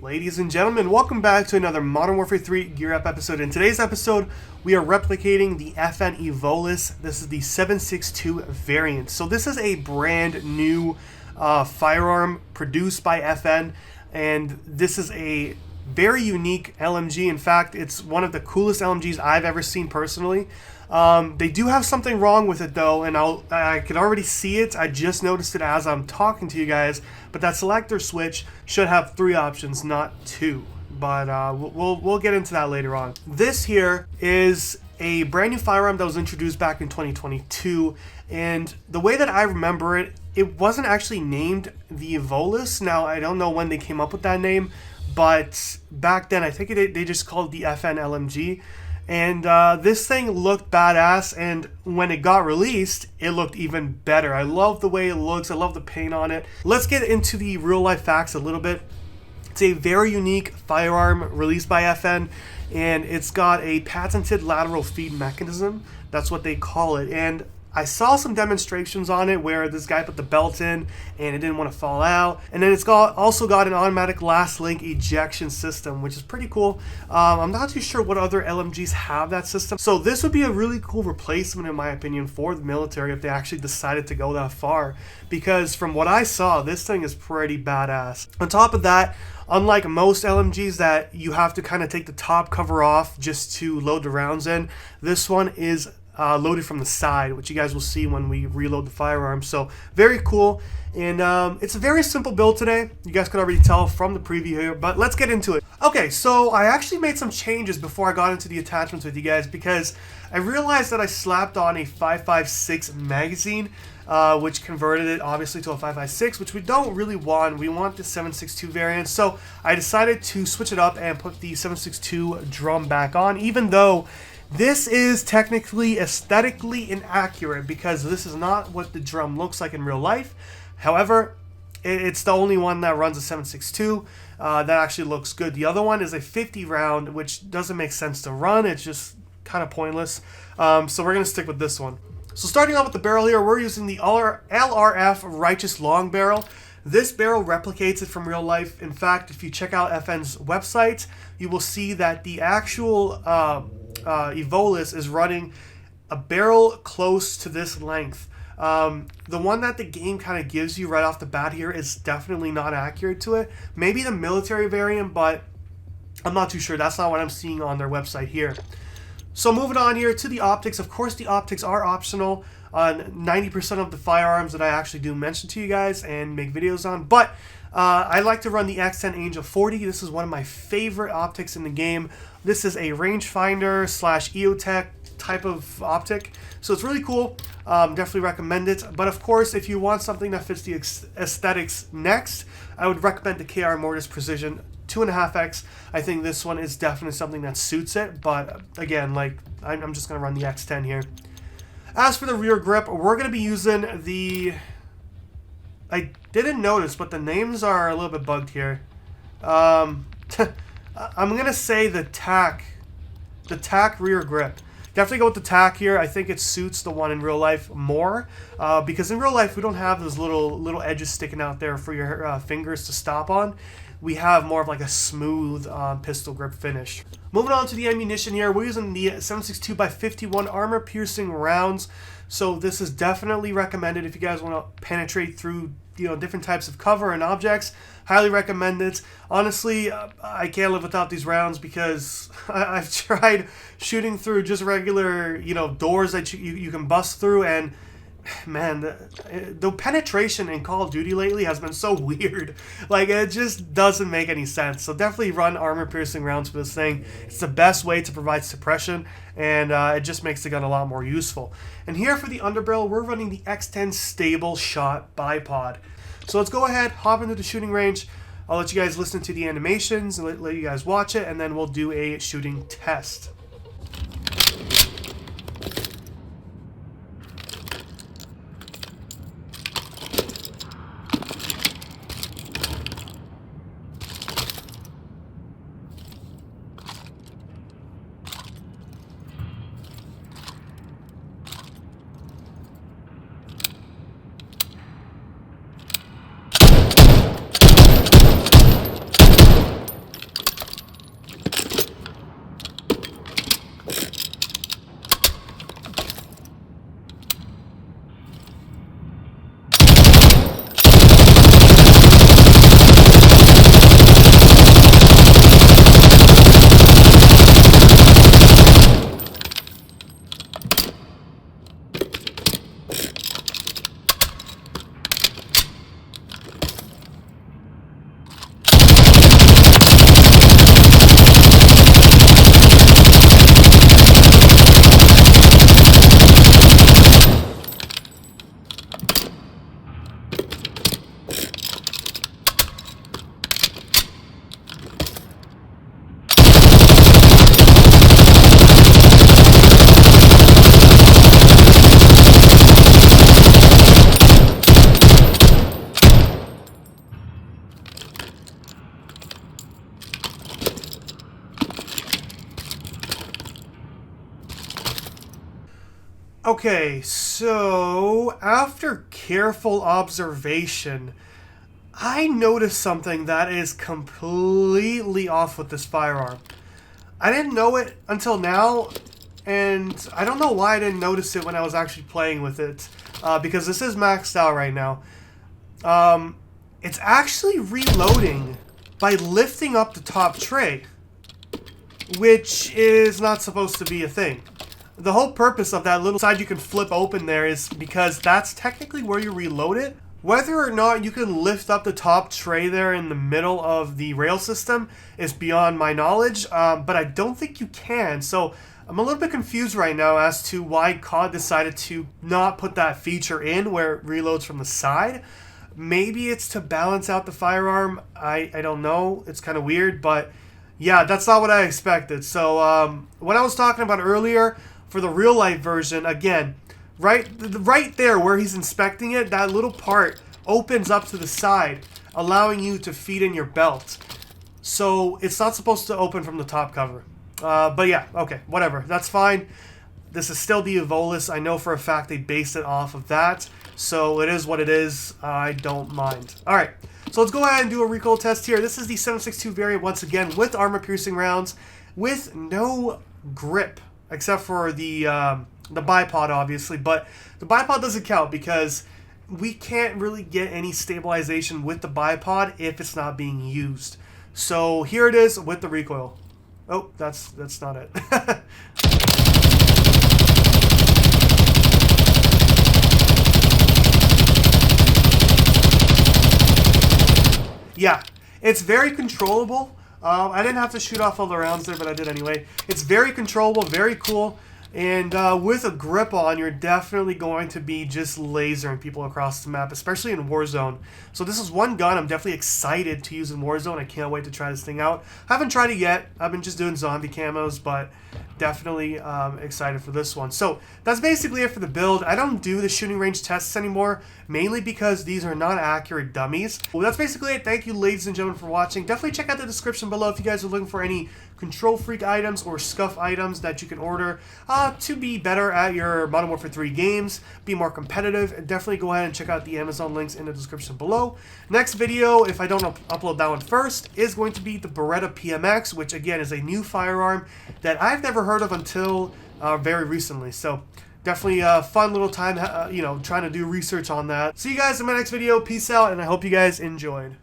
Ladies and gentlemen, welcome back to another Modern Warfare 3 Gear Up episode. In today's episode, we are replicating the FN EVOLYS. This is the 7.62 variant. So this is a brand new firearm produced by FN, and this is a very unique LMG. In fact, it's one of the coolest LMGs I've ever seen personally. They do have something wrong with it though, and I can already see it. I just noticed it as I'm talking to you guys. But that selector switch should have 3 options, not 2. But we'll get into that later on. This here is a brand new firearm that was introduced back in 2022, and the way that I remember it, it wasn't actually named the EVOLYS. Now I don't know when they came up with that name, but back then I think they just called it the FN LMG. And this thing looked badass, and when it got released, it looked even better. I love the way it looks. I love the paint on it. Let's get into the real-life facts a little bit. It's a very unique firearm released by FN, and it's got a patented lateral feed mechanism. That's what they call it. And I saw some demonstrations on it where this guy put the belt in and it didn't want to fall out. And then it's also got an automatic last link ejection system, which is pretty cool. I'm not too sure what other LMGs have that system. So this would be a really cool replacement, in my opinion, for the military if they actually decided to go that far. Because from what I saw, this thing is pretty badass. On top of that, unlike most LMGs that you have to kind of take the top cover off just to load the rounds in, this one is loaded from the side, which you guys will see when we reload the firearm. So very cool, and it's a very simple build today. You guys could already tell from the preview here, but let's get into it. Okay, so I actually made some changes before I got into the attachments with you guys, because I realized that I slapped on a 5.56 magazine, which converted it obviously to a 5.56, which we don't really want. We want the 7.62 variant, so I decided to switch it up and put the 7.62 drum back on, even though this is technically aesthetically inaccurate because this is not what the drum looks like in real life. However, it's the only one that runs a 7.62 that actually looks good. The other one is a 50 round, which doesn't make sense to run. It's just kind of pointless. So we're going to stick with this one. So starting off with the barrel here, we're using the LRF Righteous Long Barrel. This barrel replicates it from real life. In fact, if you check out FN's website, you will see that the actual EVOLYS is running a barrel close to this length. The one that the game kind of gives you right off the bat here is definitely not accurate to it. Maybe the military variant, but I'm not too sure. That's not what I'm seeing on their website here. So moving on here to the optics. Of course, the optics are optional on 90% of the firearms that I actually do mention to you guys and make videos on, but I like to run the X10 Angel 40. This is one of my favorite optics in the game. This is a rangefinder / EOTech type of optic, so it's really cool. Definitely recommend it. But of course, if you want something that fits the aesthetics next, I would recommend the KR Mortis Precision 2.5x. I think this one is definitely something that suits it, but again, like I'm just going to run the X10 here. As for the rear grip, we're going to be using the... I didn't notice, but the names are a little bit bugged here. I'm going to say the TAC rear grip. Definitely go with the TAC here. I think it suits the one in real life more, because in real life we don't have those little edges sticking out there for your fingers to stop on. We have more of like a smooth pistol grip finish. Moving on to the ammunition here, we're using the 7.62x51 armor-piercing rounds. So this is definitely recommended if you guys want to penetrate through different types of cover and objects. Highly recommend it. Honestly, I can't live without these rounds because I've tried shooting through just regular doors that you can bust through, and man, the penetration in Call of Duty lately has been so weird. Like, it just doesn't make any sense. So definitely run armor-piercing rounds for this thing. It's the best way to provide suppression, and it just makes the gun a lot more useful. And here for the underbarrel, we're running the X10 Stable Shot Bipod. So let's go ahead, hop into the shooting range. I'll let you guys listen to the animations and let you guys watch it, and then we'll do a shooting test. Okay, so after careful observation, I noticed something that is completely off with this firearm. I didn't know it until now, and I don't know why I didn't notice it when I was actually playing with it, because this is maxed out right now. It's actually reloading by lifting up the top tray, which is not supposed to be a thing. The whole purpose of that little side you can flip open there is because that's technically where you reload it. Whether or not you can lift up the top tray there in the middle of the rail system is beyond my knowledge, but I don't think you can. So I'm a little bit confused right now as to why COD decided to not put that feature in where it reloads from the side. Maybe it's to balance out the firearm. I don't know. It's kind of weird, but yeah, that's not what I expected. So what I was talking about earlier for the real life version, again, right there where he's inspecting it, that little part opens up to the side, allowing you to feed in your belt. So it's not supposed to open from the top cover. But yeah, okay, whatever. That's fine. This is still the EVOLYS. I know for a fact they based it off of that. So it is what it is. I don't mind. Alright, so let's go ahead and do a recoil test here. This is the 7.62 variant once again with armor-piercing rounds with no grip, except for the bipod, obviously. But the bipod doesn't count because we can't really get any stabilization with the bipod if it's not being used. So here it is with the recoil. Oh, that's not it. Yeah, it's very controllable. I didn't have to shoot off all the rounds there, but I did anyway. It's very controllable, very cool. And with a grip on, you're definitely going to be just lasering people across the map, especially in Warzone. So this is one gun I'm definitely excited to use in Warzone. I can't wait to try this thing out. I haven't tried it yet. I've been just doing zombie camos, but definitely excited for this one. So that's basically it for the build. I don't do the shooting range tests anymore, mainly because these are not accurate dummies. Well, that's basically it. Thank you, ladies and gentlemen, for watching. Definitely check out the description below if you guys are looking for any Control Freak items or scuff items that you can order to be better at your Modern Warfare 3 games, be more competitive. And definitely go ahead and check out the Amazon links in the description below. Next video, if I don't upload that one first, is going to be the Beretta PMX, which again is a new firearm that I've never heard of until very recently. So definitely a fun little time, trying to do research on that. See you guys in my next video. Peace out, and I hope you guys enjoyed.